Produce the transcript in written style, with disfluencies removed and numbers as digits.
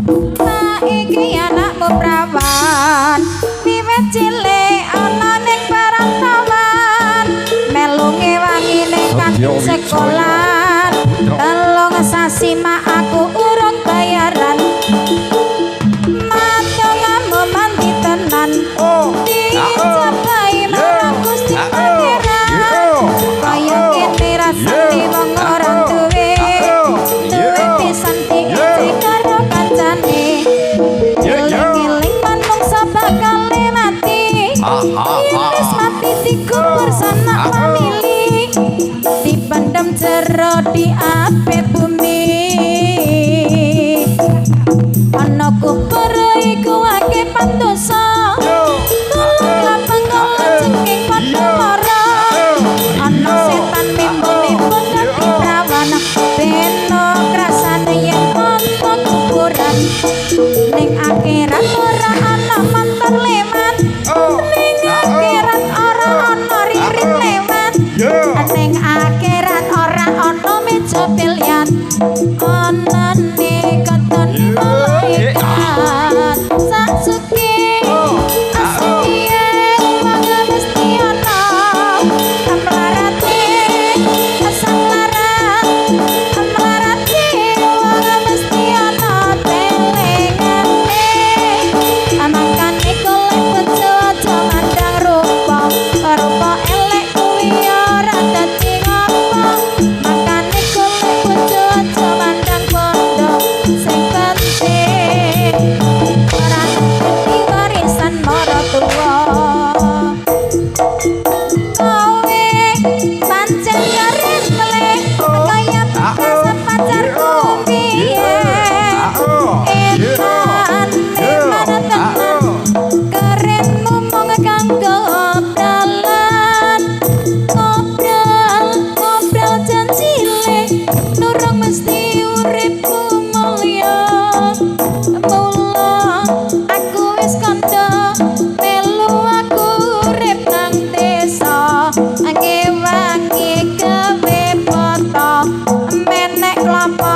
Saiki anakmu prawan wiwit cilik ana ning perantauan melu ngewangi ning kantin sekolah telung sasi mak aku urung bayaran matongamu mandi tenan dicapai marang Gusti Pangeran kaya kene rasane wong ora duwe pisan diisi karo kancane eling-eling manungsa bakal mati wis mati dikubur sanak famili dipendem jero di apit bumi ana kubur iku akeh pandosa tolong lapang kala cengking padha lara ana setan mimpi-mimpi dadi prawan beno krasane yen ana kuburan ning akhirat ora ana mantar lewat ning akhirat ora ana ririt lewat ning akhirat ora ana meja pilihan anane katon malaikat sasuke asuke mangga mesti ana amlarate asalarat amlarate mangga mesti ana telengane amangkane golek bojo aja mandang rupa rupa elek kuwi ora dadi ngapa makane golek bojo aja mandang bondo sing penting ora ngerti warisan maratuwa kowe pancen keren meleh kaya bekas pacarku biyen eman tenan keren mumung kanggo obrolan ngobrol janjile nurung mesti uripku mulya mula aku wis kandha melu aku urip nang desa ngewangi gawe foto menek kelapa